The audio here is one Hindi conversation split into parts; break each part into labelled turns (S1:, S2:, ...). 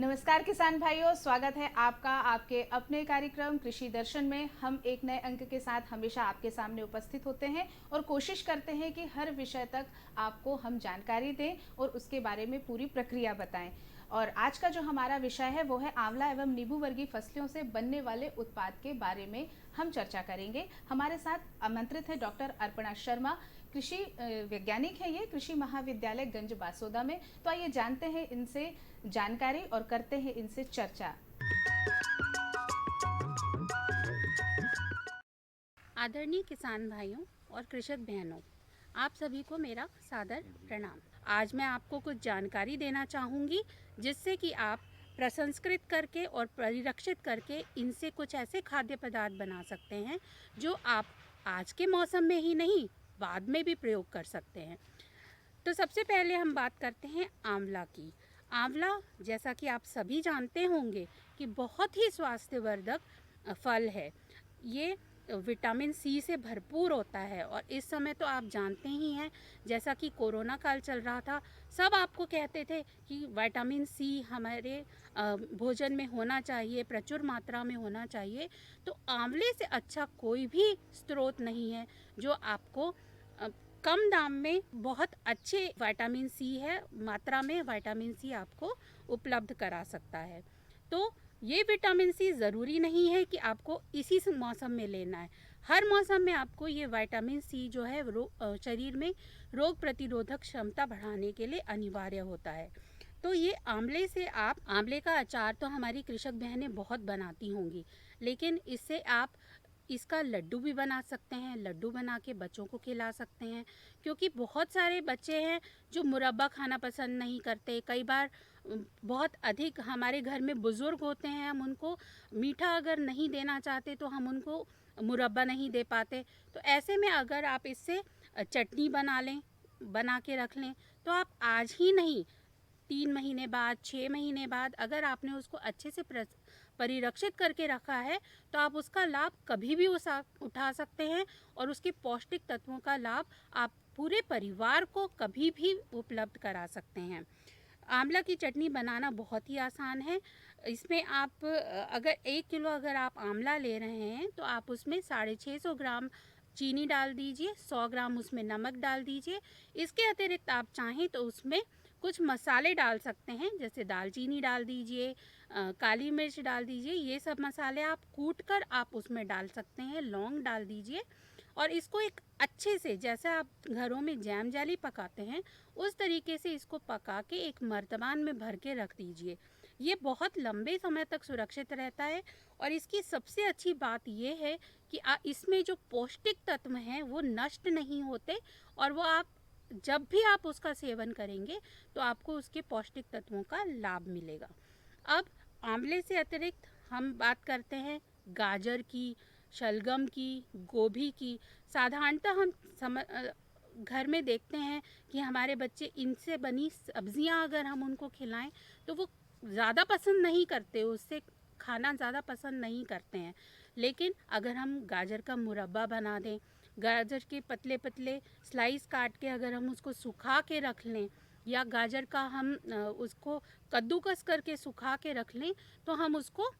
S1: नमस्कार किसान भाइयों, स्वागत है आपका आपके अपने कार्यक्रम कृषि दर्शन में। हम एक नए अंक के साथ हमेशा आपके सामने उपस्थित होते हैं और कोशिश करते हैं कि हर विषय तक आपको हम जानकारी दें और उसके बारे में पूरी प्रक्रिया बताएं। और आज का जो हमारा विषय है वो है आंवला एवं नींबू वर्गीय फसलों से बनने वाले उत्पाद के बारे में हम चर्चा करेंगे। हमारे साथ आमंत्रित है डॉक्टर अर्पणा शर्मा, कृषि वैज्ञानिक है ये, कृषि महाविद्यालय गंज बासोदा में। तो आइए जानते हैं इनसे जानकारी और करते हैं इनसे चर्चा।
S2: आदरणीय किसान भाइयों और कृषक बहनों, आप सभी को मेरा सादर प्रणाम। आज मैं आपको कुछ जानकारी देना चाहूँगी जिससे कि आप प्रसंस्कृत करके और परिरक्षित करके इनसे कुछ ऐसे खाद्य पदार्थ बना सकते हैं जो आप आज के मौसम में ही नहीं, बाद में भी प्रयोग कर सकते हैं। तो सबसे पहले हम बात करते हैं आंवला की। आंवला, जैसा कि आप सभी जानते होंगे, कि बहुत ही स्वास्थ्यवर्धक फल है। ये विटामिन सी से भरपूर होता है और इस समय तो आप जानते ही हैं, जैसा कि कोरोना काल चल रहा था, सब आपको कहते थे कि विटामिन सी हमारे भोजन में होना चाहिए, प्रचुर मात्रा में होना चाहिए। तो आंवले से अच्छा कोई भी स्रोत नहीं है जो आपको कम दाम में बहुत अच्छे विटामिन सी है, मात्रा में विटामिन सी आपको उपलब्ध करा सकता है। तो ये विटामिन सी ज़रूरी नहीं है कि आपको इसी मौसम में लेना है। हर मौसम में आपको ये विटामिन सी जो है शरीर में रोग प्रतिरोधक क्षमता बढ़ाने के लिए अनिवार्य होता है। तो ये आंवले से आप, आंवले का अचार तो हमारी कृषक बहनें बहुत बनाती होंगी, लेकिन इससे आप इसका लड्डू भी बना सकते हैं। लड्डू बना के बच्चों को खिला सकते हैं, क्योंकि बहुत सारे बच्चे हैं जो मुरब्बा खाना पसंद नहीं करते। कई बार बहुत अधिक हमारे घर में बुज़ुर्ग होते हैं, हम उनको मीठा अगर नहीं देना चाहते तो हम उनको मुरब्बा नहीं दे पाते। तो ऐसे में अगर आप इससे चटनी बना लें, बना के रख लें, तो आप आज ही नहीं, 3 महीने बाद, 6 महीने बाद अगर आपने उसको अच्छे से परिरक्षित करके रखा है तो आप उसका लाभ कभी भी उठा सकते हैं और उसके पौष्टिक तत्वों का लाभ आप पूरे परिवार को कभी भी उपलब्ध करा सकते हैं। आंवला की चटनी बनाना बहुत ही आसान है। इसमें आप अगर 1 किलो अगर आप आंवला ले रहे हैं तो आप उसमें 650 ग्राम चीनी डाल दीजिए, 100 ग्राम उसमें नमक डाल दीजिए। इसके अतिरिक्त आप चाहें तो उसमें कुछ मसाले डाल सकते हैं, जैसे दालचीनी डाल दीजिए, काली मिर्च डाल दीजिए। ये सब मसाले आप कूट कर आप उसमें डाल सकते हैं। लौंग डाल दीजिए और इसको एक अच्छे से, जैसे आप घरों में जैम जेली पकाते हैं उस तरीके से इसको पका के एक मर्तबान में भर के रख दीजिए। ये बहुत लंबे समय तक सुरक्षित रहता है और इसकी सबसे अच्छी बात ये है कि इसमें जो पौष्टिक तत्व हैं वो नष्ट नहीं होते और वो आप जब भी आप उसका सेवन करेंगे तो आपको उसके पौष्टिक तत्वों का लाभ मिलेगा। अब आंवले से अतिरिक्त हम बात करते हैं गाजर की, शलगम की, गोभी की। साधारणतः हम घर में देखते हैं कि हमारे बच्चे इनसे बनी सब्जियां अगर हम उनको खिलाएं तो वो ज़्यादा पसंद नहीं करते, उससे खाना ज़्यादा पसंद नहीं करते हैं। लेकिन अगर हम गाजर का मुरब्बा बना दें, गाजर के पतले पतले स्लाइस काट के अगर हम उसको सुखा के रख लें, या गाजर का हम उसको कद्दूकस करके सुखा के रख लें, तो हम उसको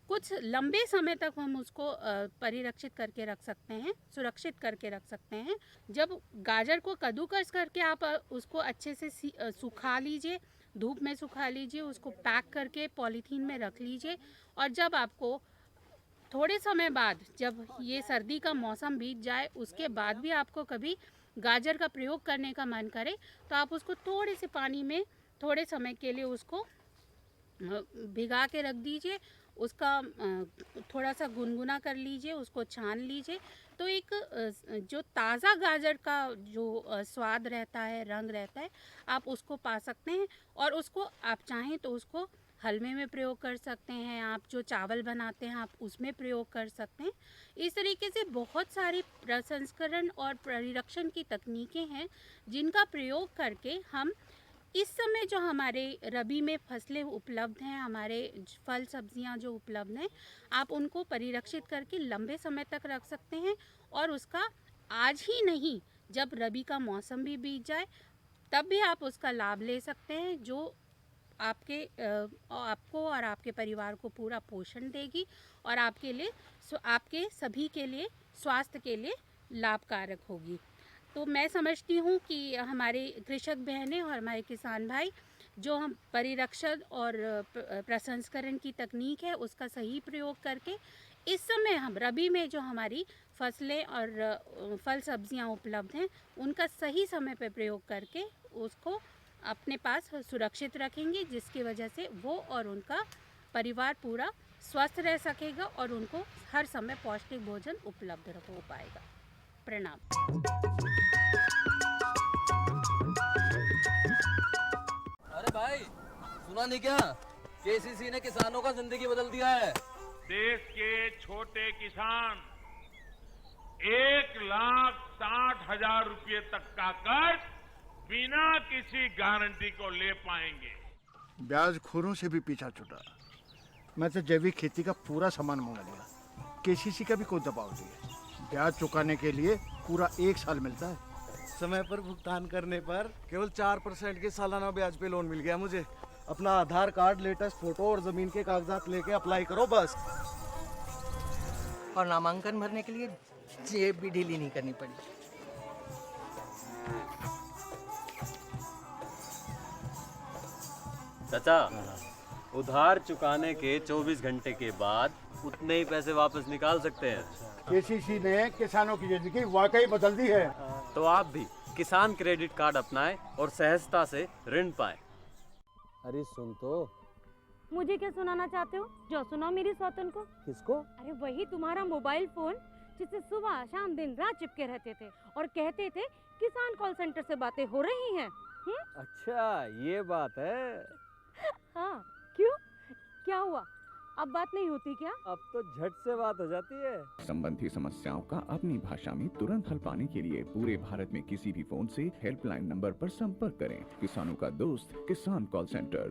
S2: कुछ लंबे समय तक हम उसको परिरक्षित करके रख सकते हैं, सुरक्षित करके रख सकते हैं। जब गाजर को कद्दूकस करके आप उसको अच्छे से सुखा लीजिए, धूप में सुखा लीजिए, उसको पैक करके पॉलीथीन में रख लीजिए। और जब आपको थोड़े समय बाद, जब ये सर्दी का मौसम बीत जाए, उसके बाद भी आपको कभी गाजर का प्रयोग करने का मन करे तो आप उसको थोड़े से पानी में थोड़े समय के लिए उसको भिगा के रख दीजिए। उसका थोड़ा सा गुनगुना कर लीजिए, उसको छान लीजिए। तो एक जो ताज़ा गाजर का जो स्वाद रहता है, रंग रहता है, आप उसको पा सकते हैं। और उसको आप चाहें तो उसको हलवे में प्रयोग कर सकते हैं, आप जो चावल बनाते हैं आप उसमें प्रयोग कर सकते हैं। इस तरीके से बहुत सारी प्रसंस्करण और परिरक्षण की तकनीकें हैं जिनका प्रयोग करके हम इस समय जो हमारे रबी में फसलें उपलब्ध हैं, हमारे फल सब्जियां जो उपलब्ध हैं, आप उनको परिरक्षित करके लंबे समय तक रख सकते हैं। और उसका आज ही नहीं, जब रबी का मौसम भी बीत जाए तब भी आप उसका लाभ ले सकते हैं, जो आपको और आपके परिवार को पूरा पोषण देगी और आपके सभी के लिए स्वास्थ्य के लिए लाभकारक होगी। तो मैं समझती हूँ कि हमारे कृषक बहनें और हमारे किसान भाई जो हम परिरक्षण और प्रसंस्करण की तकनीक है उसका सही प्रयोग करके इस समय हम रबी में जो हमारी फसलें और फल सब्जियां उपलब्ध हैं उनका सही समय पर प्रयोग करके उसको अपने पास सुरक्षित रखेंगे, जिसकी वजह से वो और उनका परिवार पूरा स्वस्थ रह सकेगा और उनको हर समय पौष्टिक भोजन उपलब्ध हो पाएगा। प्रणाम।
S3: अरे भाई, सुना नहीं क्या? केसीसी ने किसानों का जिंदगी बदल दिया है।
S4: देश के छोटे किसान 1,60,000 रुपये तक का कर्ज बिना किसी गारंटी को ले पाएंगे।
S5: ब्याज खोरों से भी पीछा छुटा। मैं तो जैविक खेती का पूरा सामान मंगा लिया। केसीसी का भी कोई दबाव नहीं है। ब्याज चुकाने के लिए पूरा 1 साल मिलता है।
S6: समय पर भुगतान करने पर केवल 4% के सालाना ब्याज पे लोन मिल गया मुझे। अपना आधार कार्ड, लेटेस्ट फोटो और जमीन के कागजात लेके अप्लाई करो बस।
S7: और नामांकन भरने के लिए जेब भी ढीली नहीं करनी पड़ी।
S8: चाचा, उधार चुकाने के 24 घंटे के बाद उतने ही पैसे वापस निकाल सकते हैं।
S5: केसीसी ने किसानों की जिंदगी वाकई बदल दी है।
S8: तो आप भी किसान क्रेडिट कार्ड अपनाएं और सहजता से ऋण पाएं।
S3: अरे सुन तो।
S9: मुझे क्या सुनाना चाहते हो? जो सुनाओ मेरी सौतन को।
S3: किसको?
S9: अरे वही तुम्हारा मोबाइल फोन जिससे सुबह शाम दिन रात चिपके रहते थे और कहते थे किसान कॉल सेंटर से बातें हो रही हैं।
S3: अच्छा, ये बात है।
S9: हाँ, क्यों? क्या हुआ? अब बात नहीं होती क्या?
S3: अब तो झट से बात हो जाती है।
S10: संबंधी समस्याओं का अपनी भाषा में तुरंत हल पाने के लिए पूरे भारत में किसी भी फोन से हेल्पलाइन नंबर पर संपर्क करें। किसानों का दोस्त किसान कॉल सेंटर।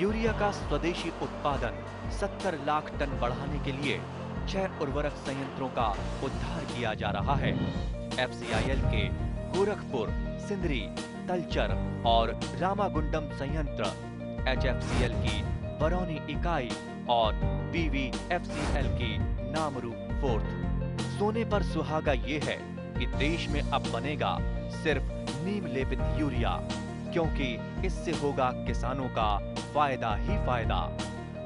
S11: यूरिया का स्वदेशी उत्पादन 70 लाख टन बढ़ाने के लिए 6 उर्वरक संयंत्रों का उद्धार किया जा रहा है। FCIL के गोरखपुर, सिंदरी, तलचर और रामागुंडम संयंत्र, HFCL की बरौनी इकाई और BVFCL की नामरू फोर्थ। सोने पर सुहागा ये है कि देश में अब बनेगा सिर्फ नीम लेपित यूरिया, क्योंकि इससे होगा किसानों का फायदा ही फायदा।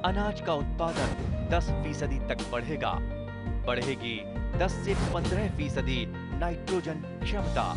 S11: अनाज का उत्पादन 10% तक बढ़ेगा। बढ़ेगी 10 से 15% नाइट्रोजन क्षमता।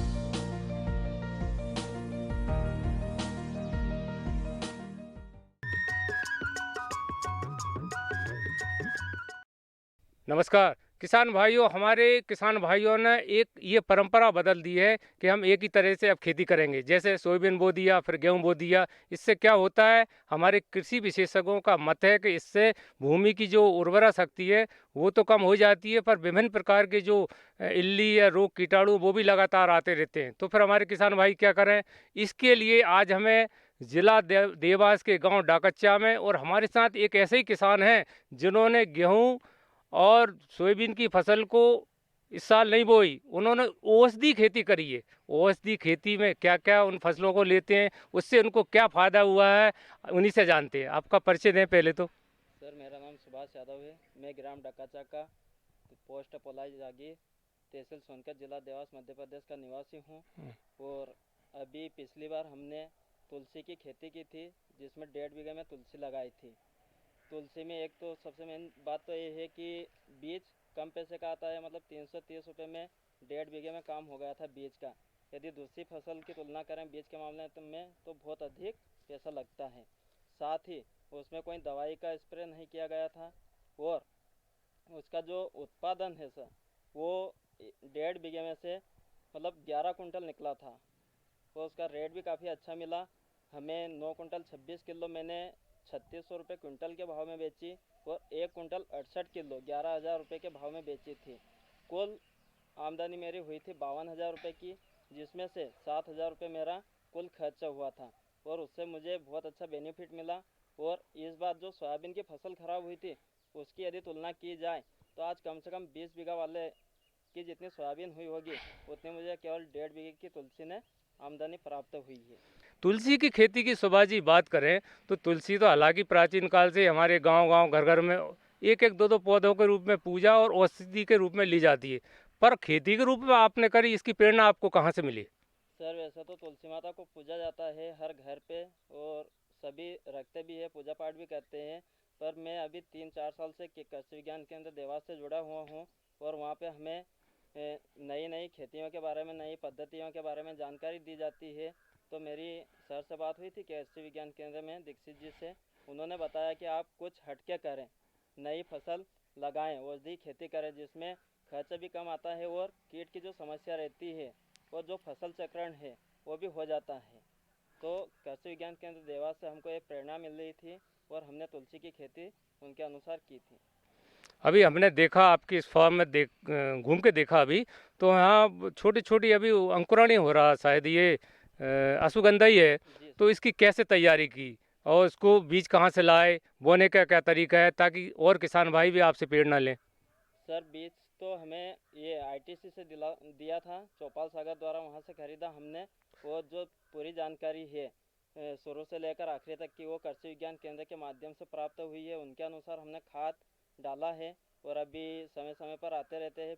S12: नमस्कार किसान भाइयों, हमारे किसान भाइयों ने एक ये परंपरा बदल दी है कि हम एक ही तरह से अब खेती करेंगे। जैसे सोयाबीन बो दिया, फिर गेहूं बो दिया। इससे क्या होता है, हमारे कृषि विशेषज्ञों का मत है कि इससे भूमि की जो उर्वरा शक्ति है वो तो कम हो जाती है, पर विभिन्न प्रकार के जो इल्ली या रोग कीटाणु वो भी लगातार आते रहते हैं। तो फिर हमारे किसान भाई क्या करें, इसके लिए आज हमें जिला देवास के गाँव डाकच्चा में, और हमारे साथ एक ऐसे ही किसान हैं जिन्होंने गेहूँ और सोयाबीन की फसल को इस साल नहीं बोई, उन्होंने औषधि खेती करी है। औषधि खेती में क्या क्या उन फसलों को लेते हैं, उससे उनको क्या फ़ायदा हुआ है, उन्हीं से जानते हैं। आपका परिचय दें पहले तो।
S13: सर, मेरा नाम सुभाष यादव है। मैं ग्राम डकाचा का पोस्ट पोलाई जागी, तहसील सोनकर, जिला देवास, मध्य प्रदेश का निवासी हूँ। और अभी पिछली बार हमने तुलसी की खेती की थी, जिसमें 1.5 बीघे में तुलसी लगाई थी। तुलसी में एक तो सबसे मेन बात तो ये है कि बीज कम पैसे का आता है, मतलब 330 रुपये में 1.5 बीघे में काम हो गया था बीज का। यदि दूसरी फसल की तुलना करें बीज के मामले में तो बहुत अधिक पैसा लगता है। साथ ही उसमें कोई दवाई का स्प्रे नहीं किया गया था, और उसका जो उत्पादन है सर, वो 1.5 बीघे में से मतलब 11 कुंटल निकला था। तो उसका रेट भी काफ़ी अच्छा मिला हमें। 9 कुंटल 26 किलो मैंने 3600 रुपये क्विंटल के भाव में बेची, और 1 कुंटल 68 किलो 11,000 रुपये के भाव में बेची थी। कुल आमदनी मेरी हुई थी 52,000 रुपये की, जिसमें से 7,000 रुपये मेरा कुल खर्चा हुआ था, और उससे मुझे बहुत अच्छा बेनिफिट मिला। और इस बार जो सोयाबीन की फसल ख़राब हुई थी उसकी यदि तुलना की जाए तो आज कम से कम 20 बीघा वाले कि जितनी सोयाबीन हुई होगी उतनी मुझे केवल 1.5 बीघे की तुलसी ने आमदनी प्राप्त हुई है।
S12: तुलसी की खेती की सुभाष जी बात करें तो तुलसी तो हालांकि प्राचीन काल से हमारे गांव-गांव घर-घर में एक एक दो दो पौधों के रूप में पूजा और औषधि के रूप में ली जाती है, पर खेती के रूप में आपने करी, इसकी प्रेरणा आपको कहाँ से मिली?
S13: सर वैसे तो तुलसी माता को पूजा जाता है हर घर पे और सभी रखते भी है, पूजा पाठ भी करते हैं, पर मैं अभी 3-4 साल से कृषि विज्ञान केंद्र देवास से जुड़ा हुआ हूँ और वहाँ पे हमें नई नई खेतियों के बारे में, नई पद्धतियों के बारे में जानकारी दी जाती है। तो मेरी सर से बात हुई थी कृषि विज्ञान केंद्र में दीक्षित जी से, उन्होंने बताया कि आप कुछ हटके करें, नई फसल लगाएं, औषधि खेती करें जिसमें खर्च भी कम आता है और कीट की जो समस्या रहती है और जो फसल चक्रण है वो भी हो जाता है। तो कृषि विज्ञान केंद्र देवास से हमको एक प्रेरणा मिल रही थी और हमने तुलसी की खेती उनके अनुसार की थी।
S12: अभी हमने देखा आपकी इस फार्म में घूम के देखा अभी, तो यहाँ छोटी-छोटी अभी अंकुरण ही हो रहा, शायद ये अश्वगंधा ही है, तो इसकी कैसे तैयारी की और इसको बीज कहाँ से लाए, बोने का क्या तरीका है ताकि और किसान भाई भी आपसे प्रेरणा लें?
S13: सर बीज तो हमें ये आईटीसी से दिया था, चौपाल सागर द्वारा वहाँ से खरीदा हमने, और जो पूरी जानकारी है शुरू से लेकर आखिरी तक की वो कृषि विज्ञान केंद्र के माध्यम से प्राप्त हुई है। उनके अनुसार हमने खाद डाला है और अभी समय समय पर आते रहते हैं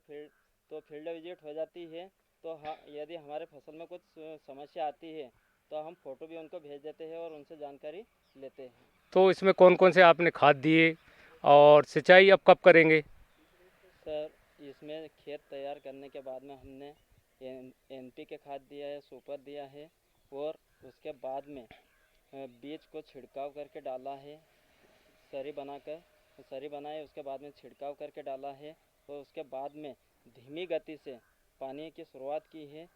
S13: फील्ड विजिट हो जाती है। तो हाँ, यदि हमारे फसल में कुछ समस्या आती है तो हम फोटो भी उनको भेज देते हैं और उनसे जानकारी लेते हैं।
S12: तो इसमें कौन-कौन से आपने खाद दिए और सिंचाई अब कब करेंगे?
S13: सर इसमें खेत तैयार करने के बाद में हमने NPK खाद दिया है, सुपर दिया है और उसके बाद में बीज को छिड़काव करके डाला है, सरी बनाए उसके बाद में छिड़काव करके डाला है और उसके बाद में धीमी गति से पानी की शुरुआत की है,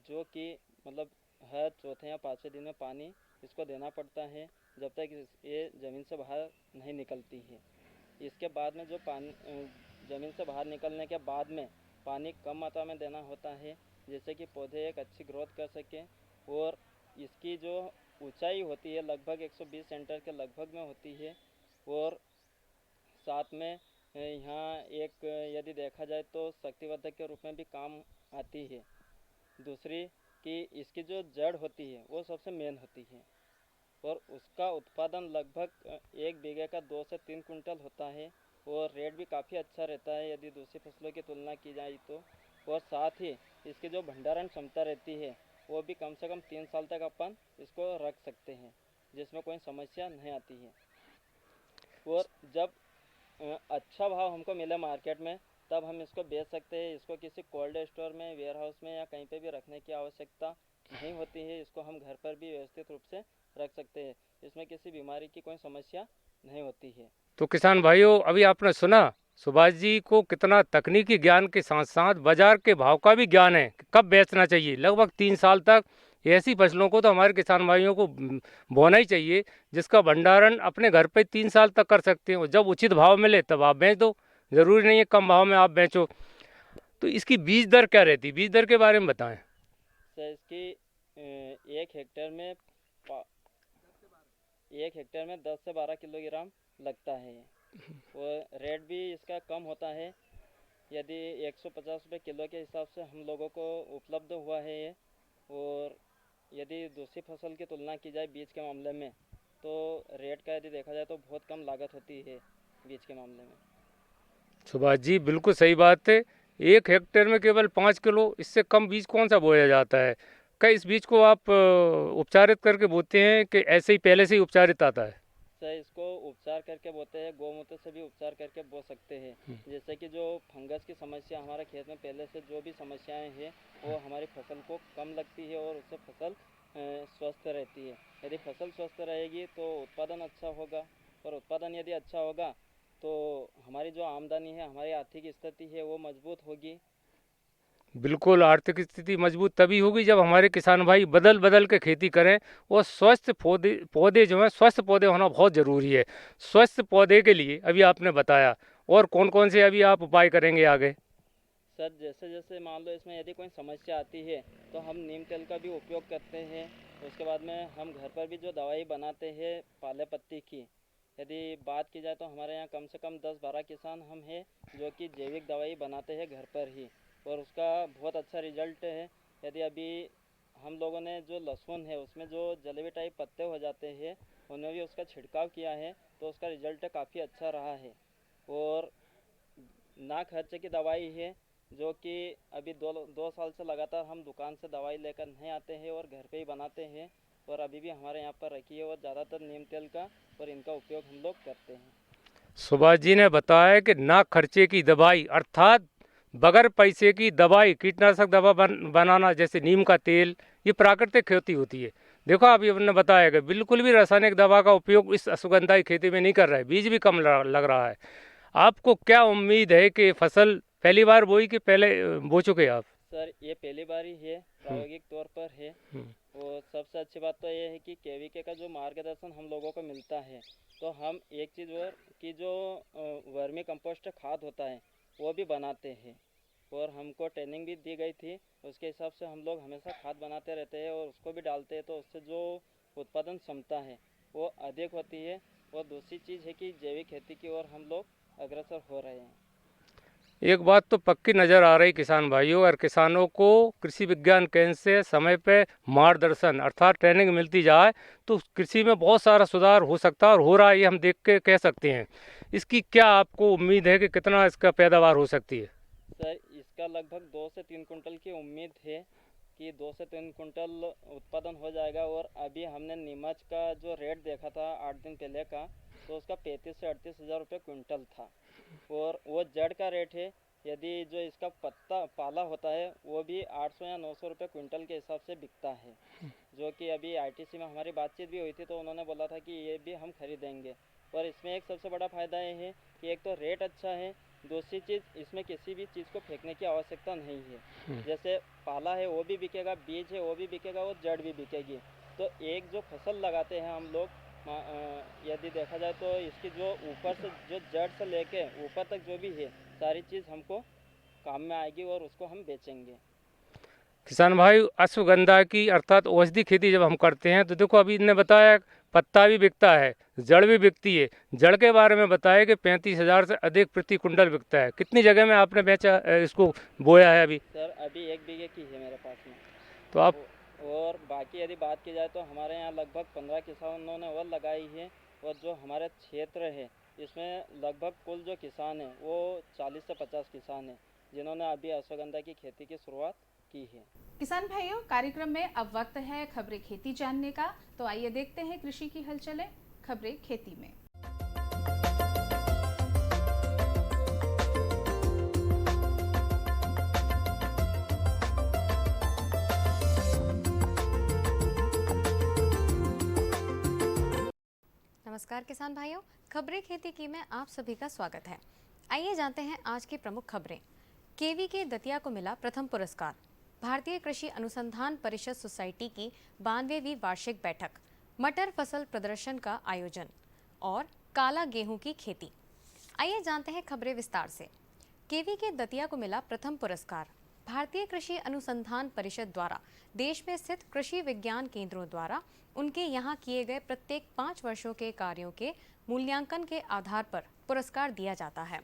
S13: जो कि मतलब हर चौथे या पाँचवें दिन में पानी इसको देना पड़ता है जब तक ये ज़मीन से बाहर नहीं निकलती है। इसके बाद में जो पानी ज़मीन से बाहर निकलने के बाद में पानी कम मात्रा में देना होता है जिससे कि पौधे एक अच्छी ग्रोथ कर सकें, और इसकी जो ऊंचाई होती है लगभग 120 सेंटीमीटर के लगभग में होती है, और साथ में यहाँ एक यदि देखा जाए तो शक्तिवर्धक के रूप में भी काम आती है। दूसरी कि इसकी जो जड़ होती है वो सबसे मेन होती है और उसका उत्पादन लगभग 1 बीघे का 2 से 3 कुंटल होता है और रेट भी काफ़ी अच्छा रहता है यदि दूसरी फसलों की तुलना की जाए तो। और साथ ही इसकी जो भंडारण क्षमता रहती है वो भी कम से कम 3 साल तक अपन इसको रख सकते हैं जिसमें कोई समस्या नहीं आती है। और जब अच्छा भाव हमको मिले मार्केट में तब हम इसको बेच सकते हैं। इसको किसी कोल्ड स्टोर में, वेयर हाउस में या कहीं पे भी रखने की आवश्यकता नहीं होती है। इसको हम घर पर भी व्यवस्थित रूप से रख सकते हैं, इसमें किसी बीमारी की कोई समस्या नहीं होती है।
S12: तो किसान भाइयों, अभी आपने सुना सुभाष जी को कितना तकनीकी ज्ञान के साथ साथ बाजार के भाव का भी ज्ञान है, कब बेचना चाहिए। लगभग 3 साल तक ऐसी फसलों को तो हमारे किसान भाइयों को बोना ही चाहिए जिसका भंडारण अपने घर पे 3 साल तक कर सकते हो। जब उचित भाव मिले तब आप बेच दो, ज़रूरी नहीं है कम भाव में आप बेचो। तो इसकी बीज दर क्या रहती है, बीज दर के बारे में बताएं।
S13: सर इसकी 1 हेक्टेयर में 10 से 12 किलोग्राम लगता है और रेट भी इसका कम होता है। यदि 150 रुपये किलो के हिसाब से हम लोगों को उपलब्ध हुआ है ये, और यदि दूसरी फसल की तुलना की जाए बीज के मामले में तो रेट का यदि देखा जाए तो बहुत कम लागत होती है बीज के मामले में।
S12: सुभाष जी बिल्कुल सही बात है। 1 हेक्टेयर में केवल 5 किलो, इससे कम बीज कौन सा बोया जाता है। क्या इस बीज को आप उपचारित करके बोते हैं कि ऐसे ही पहले से ही उपचारित आता है?
S13: सर इसको उपचार करके बोते हैं, गौमूत्र से भी उपचार करके बो सकते हैं। जैसे कि जो फंगस की समस्या हमारे खेत में पहले से जो भी समस्याएं हैं वो हमारी फसल को कम लगती है और उससे फसल स्वस्थ रहती है। यदि फसल स्वस्थ रहेगी तो उत्पादन अच्छा होगा, और उत्पादन यदि अच्छा होगा तो हमारी जो आमदनी है, हमारी आर्थिक स्थिति है वो मजबूत होगी।
S12: बिल्कुल, आर्थिक स्थिति मजबूत तभी होगी जब हमारे किसान भाई बदल बदल के खेती करें और स्वस्थ पौधे जो हैं, स्वस्थ पौधे होना बहुत ज़रूरी है। स्वस्थ पौधे के लिए अभी आपने बताया, और कौन कौन से अभी आप उपाय करेंगे आगे?
S13: सर जैसे जैसे मान लो इसमें यदि कोई समस्या आती है तो हम नीम तेल का भी उपयोग करते हैं। उसके बाद में हम घर पर भी जो दवाई बनाते हैं पाले पत्ती की, यदि बात की जाए तो हमारे यहाँ कम से कम 10-12 किसान हम हैं जो कि जैविक दवाई बनाते हैं घर पर ही, और उसका बहुत अच्छा रिजल्ट है। यदि अभी हम लोगों ने जो लहसुन है उसमें जो जलेबी टाइप पत्ते हो जाते हैं उन्हें भी उसका छिड़काव किया है तो उसका रिजल्ट काफ़ी अच्छा रहा है। और ना खर्चे की दवाई है जो कि अभी दो साल से लगातार हम दुकान से दवाई लेकर नहीं आते हैं और घर पे ही बनाते हैं और अभी भी हमारे यहाँ पर रखी है और ज़्यादातर नीम तेल का और इनका उपयोग हम लोग करते हैं।
S12: सुभाष जी ने बताया कि ना खर्चे की दवाई अर्थात बगैर पैसे की दवाई, कीटनाशक दवा बनाना जैसे नीम का तेल, ये प्राकृतिक खेती होती है। देखो अभी हमने बताया कि बिल्कुल भी रासायनिक दवा का उपयोग इस अश्वगंधा की खेती में नहीं कर रहा है, बीज भी कम लग रहा है। आपको क्या उम्मीद है कि फसल पहली बार बोई कि पहले बो चुके आप?
S13: सर ये पहली बार ही है, प्रायोगिक तौर पर है। और सबसे अच्छी बात तो ये है कि केवीके का जो मार्गदर्शन हम लोगों को मिलता है तो हम एक चीज़ और कि जो वर्मी कंपोस्ट खाद होता है वो भी बनाते हैं और हमको ट्रेनिंग भी दी गई थी। उसके हिसाब से हम लोग हमेशा खाद बनाते रहते हैं और उसको भी डालते हैं तो उससे जो उत्पादन क्षमता है वो अधिक होती है। और दूसरी चीज़ है कि जैविक खेती की ओर हम लोग अग्रसर हो रहे हैं।
S12: एक बात तो पक्की नज़र आ रही किसान भाइयों, और किसानों को कृषि विज्ञान केंद्र से समय पे मार्गदर्शन अर्थात ट्रेनिंग मिलती जाए तो कृषि में बहुत सारा सुधार हो सकता है और हो रहा है, ये हम देख के कह सकते हैं। इसकी क्या आपको उम्मीद है कि कितना इसका पैदावार हो सकती है?
S13: सर इसका लगभग 2 से 3 कुंटल की उम्मीद है कि 2 से 3 कुंटल उत्पादन हो जाएगा। और अभी हमने नीमच का जो रेट देखा था 8 दिन पहले का तो उसका 35 से 38 हज़ार रुपये क्विंटल था और वो जड़ का रेट है। यदि जो इसका पत्ता पाला होता है वो भी 800 या 900 रुपये क्विंटल के हिसाब से बिकता है, जो कि अभी आईटीसी में हमारी बातचीत भी हुई थी तो उन्होंने बोला था कि ये भी हम खरीदेंगे। पर इसमें एक सबसे बड़ा फ़ायदा ये है कि एक तो रेट अच्छा है, दूसरी चीज़ इसमें किसी भी चीज़ को फेंकने की आवश्यकता नहीं है। जैसे पाला है वो भी बिकेगा, बीज है वो भी बिकेगा और जड़ भी बिकेगी। तो एक जो फसल लगाते हैं हम लोग, यदि देखा जाए तो इसकी जो ऊपर से जो जड़ से लेके ऊपर तक जो भी है सारी चीज़ हमको काम में आएगी और उसको हम बेचेंगे।
S12: किसान भाई, अश्वगंधा की अर्थात औषधि खेती जब हम करते हैं तो देखो अभी इनने बताया पत्ता भी बिकता है, जड़ भी बिकती है। जड़ के बारे में बताया कि 35,000 से अधिक प्रति कुंटल बिकता है। कितनी जगह में आपने बेचा इसको, बोया है अभी?
S13: सर अभी 1 बीघे की है मेरे पास में।
S12: तो आप
S13: और बाकी यदि बात की जाए तो हमारे यहाँ लगभग 15 किसानों ने और लगाई है और जो हमारे क्षेत्र है इसमें लगभग कुल जो किसान हैं वो 40 से 50 किसान हैं जिन्होंने अभी अश्वगंधा की खेती की शुरुआत की है।
S1: किसान भाइयों, कार्यक्रम में अब वक्त है खबरें खेती जानने का, तो आइए देखते हैं कृषि की हलचलें खबरें खेती में।
S14: नमस्कार किसान भाइयों, खबरें खेती की में आप सभी का स्वागत है। आइए जानते हैं आज की प्रमुख खबरें। केवीके दतिया को मिला प्रथम पुरस्कार। भारतीय कृषि अनुसंधान परिषद सोसाइटी की 92वीं वार्षिक बैठक। मटर फसल प्रदर्शन का आयोजन और काला गेहूं की खेती। आइए जानते हैं खबरें विस्तार से। केवीके दतिया को मिला प्रथम पुरस्कार। भारतीय कृषि अनुसंधान परिषद द्वारा देश में स्थित कृषि विज्ञान केंद्रों द्वारा उनके यहाँ किए गए प्रत्येक 5 वर्षों के कार्यों के मूल्यांकन के आधार पर पुरस्कार दिया जाता है।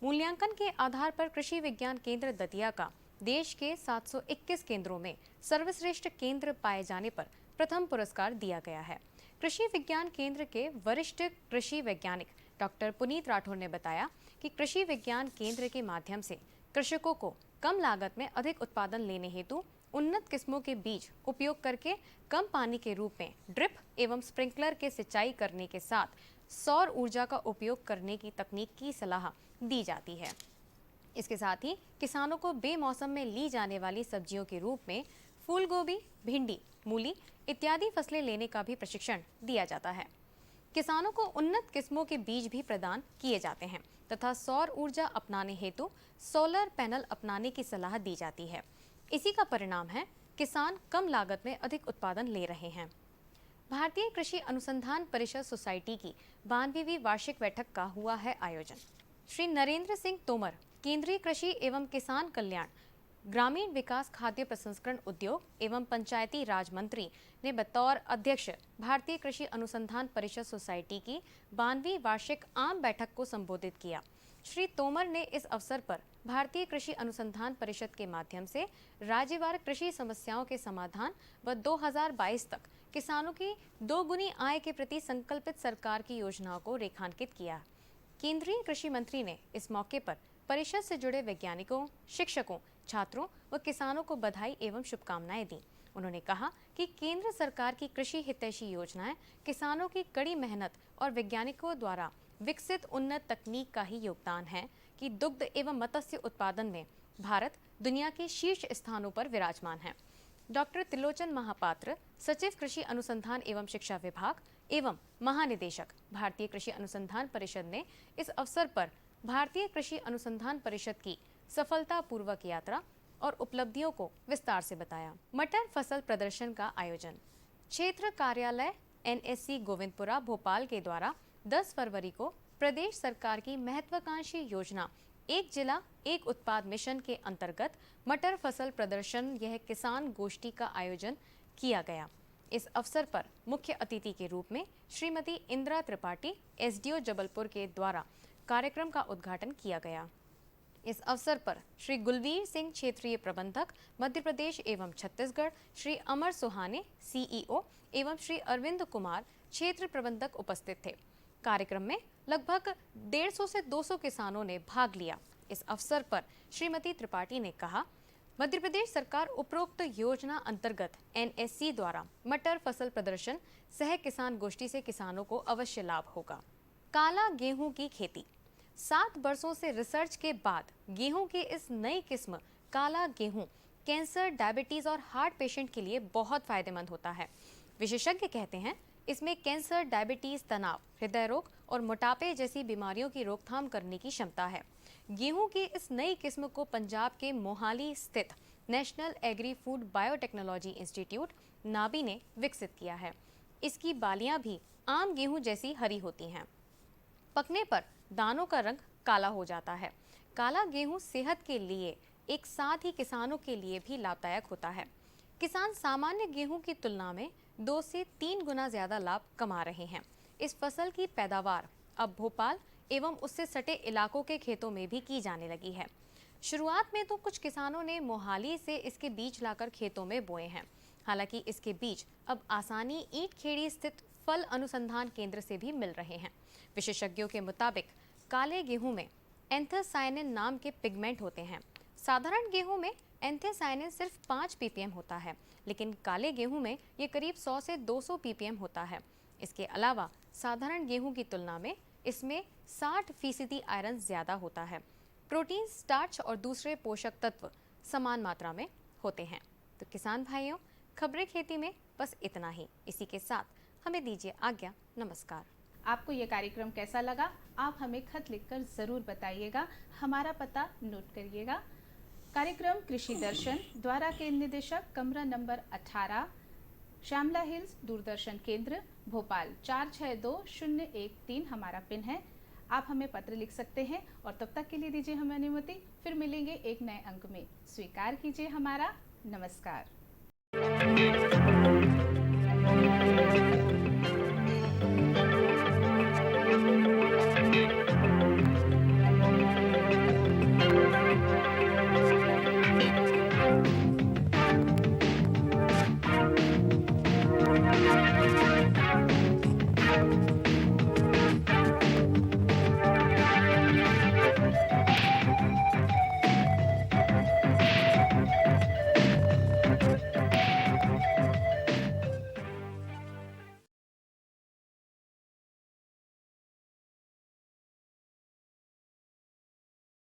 S14: मूल्यांकन के आधार पर कृषि विज्ञान केंद्र दतिया का देश के 721 केंद्रों में सर्वश्रेष्ठ केंद्र पाए जाने पर प्रथम पुरस्कार दिया गया है। कृषि विज्ञान केंद्र के वरिष्ठ कृषि वैज्ञानिक डॉक्टर पुनीत राठौर ने बताया कि कृषि विज्ञान केंद्र के माध्यम से कृषकों को कम लागत में अधिक उत्पादन लेने हेतु उन्नत किस्मों के बीज उपयोग करके कम पानी के रूप में ड्रिप एवं स्प्रिंकलर के सिंचाई करने के साथ सौर ऊर्जा का उपयोग करने की तकनीक की सलाह दी जाती है। इसके साथ ही किसानों को बेमौसम में ली जाने वाली सब्जियों के रूप में फूल गोभी, भिंडी, मूली इत्यादि फसलें लेने का भी प्रशिक्षण दिया जाता है। किसानों को उन्नत किस्मों के बीज भी प्रदान किए जाते हैं तथा सौर ऊर्जा अपनाने हेतु सोलर पैनल अपनाने की सलाह दी जाती है। इसी का परिणाम है किसान कम लागत में अधिक उत्पादन ले रहे हैं। भारतीय कृषि अनुसंधान परिषद सोसाइटी की 92वीं वार्षिक बैठक का हुआ है आयोजन। श्री नरेंद्र सिंह तोमर, केंद्रीय कृषि एवं किसान कल्याण, ग्रामीण विकास, खाद्य प्रसंस्करण उद्योग एवं पंचायती राज मंत्री ने बतौर अध्यक्ष भारतीय कृषि अनुसंधान परिषद सोसाइटी की 92वीं वार्षिक आम बैठक को संबोधित किया। श्री तोमर ने इस अवसर पर भारतीय कृषि अनुसंधान परिषद के माध्यम से राज्यवार कृषि समस्याओं के समाधान व 2022 तक किसानों की दोगुनी आय के प्रति संकल्पित सरकार की योजनाओं को रेखांकित किया। केंद्रीय कृषि मंत्री ने इस मौके पर परिषद से जुड़े वैज्ञानिकों, शिक्षकों, छात्रों व किसानों को बधाई एवं शुभकामनाएं दी। उन्होंने कहा कि केंद्र सरकार की कृषि हितैषी योजनाएं किसानों की कड़ी मेहनत और वैज्ञानिकों द्वारा विकसित उन्नत तकनीक का ही योगदान है कि दुग्ध एवं मत्स्य उत्पादन में भारत दुनिया के शीर्ष स्थानों पर विराजमान है। डॉक्टर त्रिलोचन महापात्र, सचिव कृषि अनुसंधान एवं शिक्षा विभाग एवं महानिदेशक भारतीय कृषि अनुसंधान परिषद ने इस अवसर पर भारतीय कृषि अनुसंधान परिषद की सफलतापूर्वक यात्रा और उपलब्धियों को विस्तार से बताया। मटर फसल प्रदर्शन का आयोजन क्षेत्र कार्यालय NSC गोविंदपुरा भोपाल के द्वारा 10 फरवरी को प्रदेश सरकार की महत्वाकांक्षी योजना एक जिला एक उत्पाद मिशन के अंतर्गत मटर फसल प्रदर्शन यह किसान गोष्ठी का आयोजन किया गया। इस अवसर पर मुख्य अतिथि के रूप में श्रीमती इंदिरा त्रिपाठी SDO जबलपुर के द्वारा कार्यक्रम का उद्घाटन किया गया। इस अवसर पर श्री गुलवीर सिंह क्षेत्रीय प्रबंधक मध्य प्रदेश एवं छत्तीसगढ़, श्री अमर सुहाने CEO एवं श्री अरविंद कुमार क्षेत्र प्रबंधक उपस्थित थे। कार्यक्रम में लगभग 150 से 200 किसानों ने भाग लिया। इस अवसर पर श्रीमती त्रिपाठी ने कहा, मध्य प्रदेश सरकार उपरोक्त योजना अंतर्गत NSC द्वारा मटर फसल प्रदर्शन सह किसान गोष्ठी से किसानों को अवश्य लाभ होगा। काला गेहूं की खेती 7 वर्षों से रिसर्च के बाद गेहूं की इस नई किस्म काला गेहूं कैंसर, डायबिटीज और हार्ट पेशेंट के लिए बहुत फायदेमंद होता है। विशेषज्ञ कहते हैं इसमें कैंसर, डायबिटीज, तनाव, हृदय रोग और मोटापे जैसी बीमारियों की रोकथाम करने की क्षमता है। गेहूं की इस नई किस्म को पंजाब के मोहाली स्थित national agri food biotechnology institute Nabi ने विकसित किया है। इसकी बालियां भी आम गेहूं जैसी हरी होती हैं। पकने पर दानों का रंग काला हो जाता है। काला गेहूं सेहत के लिए एक साथ ही किसानों के लिए भी लाभदायक होता है। किसान सामान्य गेहूं की तुलना में 2 से 3 गुना ज्यादा लाभ कमा रहे हैं। इस फसल की पैदावार अब भोपाल एवं उससे सटे इलाकों के खेतों में भी की जाने लगी है। शुरुआत में तो कुछ किसानों ने मोहाली से इसके बीज लाकर खेतों में बोए हैं। हालांकि इसके बीज अब आसानी ईंट खेड़ी स्थित फल अनुसंधान केंद्र से भी मिल रहे हैं। विशेषज्ञों के मुताबिक काले गेहूं में एंथोसायनिन नाम के पिगमेंट होते हैं। साधारण गेहूं में एंथोसायनिन सिर्फ 5 ppm होता है, लेकिन काले गेहूं में ये करीब 100 से 200 ppm होता है। इसके अलावा साधारण गेहूं की तुलना में इसमें 60% आयरन ज्यादा होता है। प्रोटीन, स्टार्च और दूसरे पोषक तत्व समान मात्रा में होते हैं। तो किसान भाइयों, खबरें खेती में बस इतना ही। इसी के साथ हमें दीजिए आज्ञा। नमस्कार।
S1: आपको ये कार्यक्रम कैसा लगा? आप हमें खत लिखकर ज़रूर बताइएगा। हमारा पता नोट करिएगा। कार्यक्रम कृषि दर्शन द्वारा केंद्र निदेशक, कमरा नंबर 18, श्यामला हिल्स, दूरदर्शन केंद्र, भोपाल 462013 हमारा पिन है। आप हमें पत्र लिख सकते हैं और तब तक के लिए दीजिए हमें अनुमति। फिर मिलेंगे एक नए अंक में। स्वीकार कीजिए हमारा नमस्कार।